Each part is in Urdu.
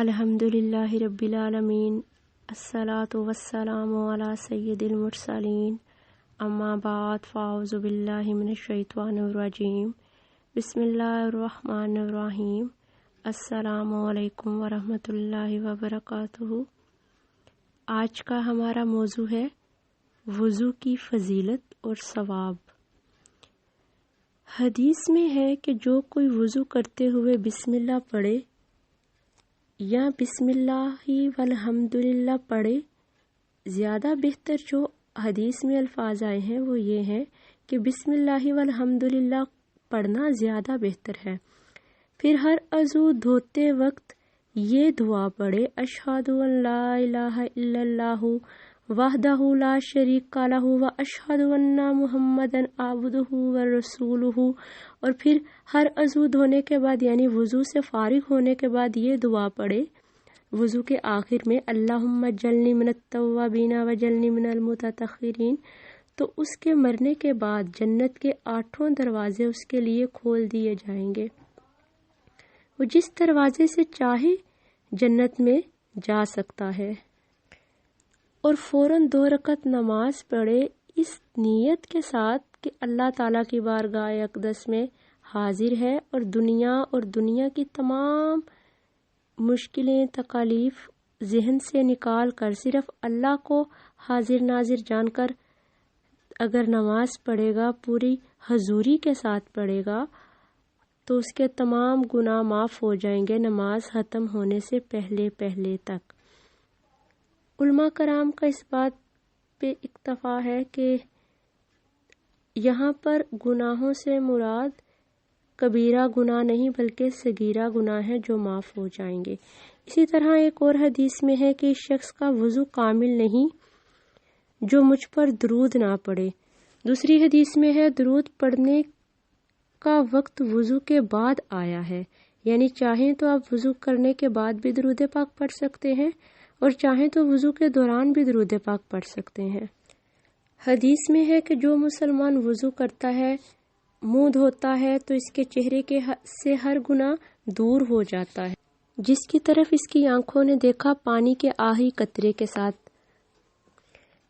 الحمدللہ رب العالمین، الصلاۃ والسلام علی سید المرسلین، اما بعد فاعوذ باللہ من الشیطان الرجیم، بسم اللہ الرحمن الرحیم، السلام علیکم ورحمۃ اللہ وبرکاتہ۔ آج کا ہمارا موضوع ہے وضو کی فضیلت اور ثواب۔ حدیث میں ہے کہ جو کوئی وضو کرتے ہوئے بسم اللہ پڑھے یا بسم اللہ والحمدللہ پڑھے، زیادہ بہتر جو حدیث میں الفاظ آئے ہیں وہ یہ ہیں کہ بسم اللہ والحمدللہ پڑھنا زیادہ بہتر ہے۔ پھر ہر عضو دھوتے وقت یہ دعا پڑھے، اشہد ان لا الہ الا اللہ وحدہ لا شریک لہ واشہد ان محمدا عبدہ ورسولہ، اور پھر ہر عضو دھونے کے بعد یعنی وضو سے فارغ ہونے کے بعد یہ دعا پڑھے وضو کے آخر میں، اللہم اجعلنی من التوابین واجعلنی من المتطہرین۔ تو اس کے مرنے کے بعد جنت کے 8 دروازے اس کے لیے کھول دیے جائیں گے، وہ جس دروازے سے چاہے جنت میں جا سکتا ہے۔ اور فوراً 2 رکعت نماز پڑھے اس نیت کے ساتھ کہ اللہ تعالیٰ کی بارگاہ اقدس میں حاضر ہے اور دنیا کی تمام مشکلیں تکالیف ذہن سے نکال کر صرف اللہ کو حاضر ناظر جان کر اگر نماز پڑھے گا، پوری حضوری کے ساتھ پڑھے گا، تو اس کے تمام گناہ معاف ہو جائیں گے نماز ختم ہونے سے پہلے تک۔ علماء کرام کا اس بات پہ اکتفا ہے کہ یہاں پر گناہوں سے مراد کبیرہ گناہ نہیں بلکہ صغیرہ گناہ ہیں جو معاف ہو جائیں گے۔ اسی طرح ایک اور حدیث میں ہے کہ اس شخص کا وضو کامل نہیں جو مجھ پر درود نہ پڑے۔ دوسری حدیث میں ہے درود پڑھنے کا وقت وضو کے بعد آیا ہے، یعنی چاہیں تو آپ وضو کرنے کے بعد بھی درود پاک پڑھ سکتے ہیں اور چاہیں تو وضو کے دوران بھی درود پاک پڑھ سکتے ہیں۔ حدیث میں ہے کہ جو مسلمان وضو کرتا ہے، منہ دھوتا ہے، تو اس کے چہرے سے ہر گناہ دور ہو جاتا ہے جس کی طرف اس کی آنکھوں نے دیکھا پانی کے آخری قطرے کے ساتھ۔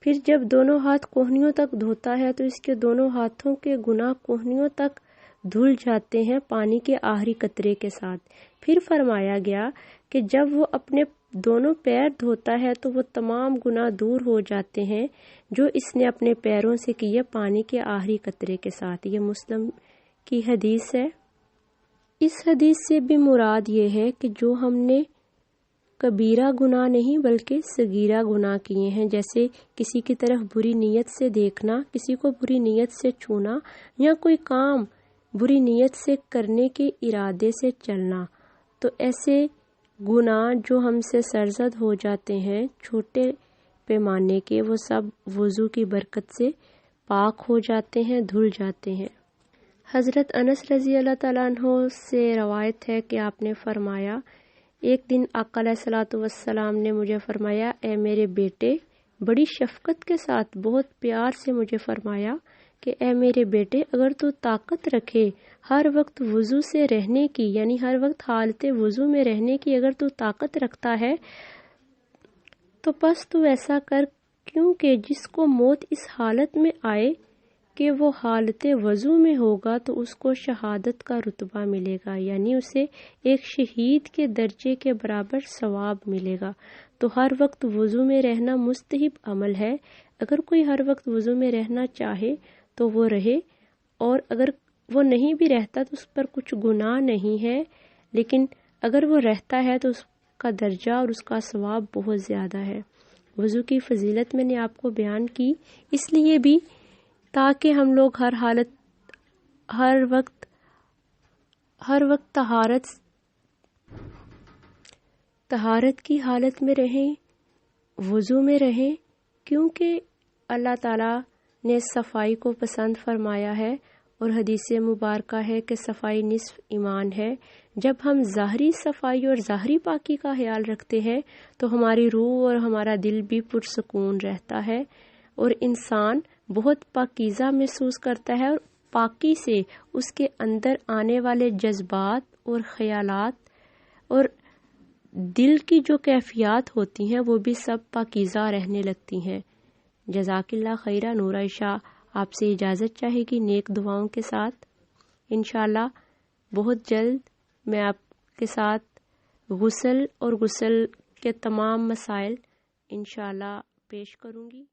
پھر جب دونوں ہاتھ کوہنیوں تک دھوتا ہے تو اس کے دونوں ہاتھوں کے گناہ کوہنیوں تک دھل جاتے ہیں پانی کے آخری قطرے کے ساتھ۔ پھر فرمایا گیا کہ جب وہ اپنے دونوں پیر دھوتا ہے تو وہ تمام گناہ دور ہو جاتے ہیں جو اس نے اپنے پیروں سے کیے پانی کے آخری قطرے کے ساتھ۔ یہ مسلم کی حدیث ہے۔ اس حدیث سے بھی مراد یہ ہے کہ جو ہم نے کبیرہ گناہ نہیں بلکہ صغیرہ گناہ کیے ہیں، جیسے کسی کی طرف بری نیت سے دیکھنا، کسی کو بری نیت سے چھونا، یا کوئی کام بری نیت سے کرنے کے ارادے سے چلنا، تو ایسے گناہ جو ہم سے سرزد ہو جاتے ہیں چھوٹے پیمانے کے، وہ سب وضو کی برکت سے پاک ہو جاتے ہیں، دھل جاتے ہیں۔ حضرت انس رضی اللہ تعالیٰ عنہ سے روایت ہے کہ آپ نے فرمایا، ایک دن آقا علیہ الصلوۃ والسلام نے مجھے فرمایا، اے میرے بیٹے، بڑی شفقت کے ساتھ بہت پیار سے مجھے فرمایا کہ اے میرے بیٹے، اگر تو طاقت رکھے ہر وقت وضو سے رہنے کی، یعنی ہر وقت حالت وضو میں رہنے کی اگر تو طاقت رکھتا ہے تو پس تو ایسا کر، کیونکہ جس کو موت اس حالت میں آئے کہ وہ حالت وضو میں ہوگا تو اس کو شہادت کا رتبہ ملے گا، یعنی اسے ایک شہید کے درجے کے برابر ثواب ملے گا۔ تو ہر وقت وضو میں رہنا مستحب عمل ہے۔ اگر کوئی ہر وقت وضو میں رہنا چاہے تو وہ رہے، اور اگر وہ نہیں بھی رہتا تو اس پر کچھ گناہ نہیں ہے، لیکن اگر وہ رہتا ہے تو اس کا درجہ اور اس کا ثواب بہت زیادہ ہے۔ وضو کی فضیلت میں نے آپ کو بیان کی اس لیے بھی تاکہ ہم لوگ ہر وقت طہارت کی حالت میں رہیں، وضو میں رہیں، کیونکہ اللہ تعالیٰ نے صفائی کو پسند فرمایا ہے، اور حدیث مبارکہ ہے کہ صفائی نصف ایمان ہے۔ جب ہم ظاہری صفائی اور ظاہری پاکی کا خیال رکھتے ہیں تو ہماری روح اور ہمارا دل بھی پرسکون رہتا ہے، اور انسان بہت پاکیزہ محسوس کرتا ہے، اور پاکی سے اس کے اندر آنے والے جذبات اور خیالات اور دل کی جو کیفیات ہوتی ہیں وہ بھی سب پاکیزہ رہنے لگتی ہیں۔ جزاک اللہ خیرہ۔ نور عائشہ آپ سے اجازت چاہے گی نیک دعاؤں کے ساتھ۔ انشاءاللہ بہت جلد میں آپ کے ساتھ غسل اور غسل کے تمام مسائل انشاءاللہ پیش کروں گی۔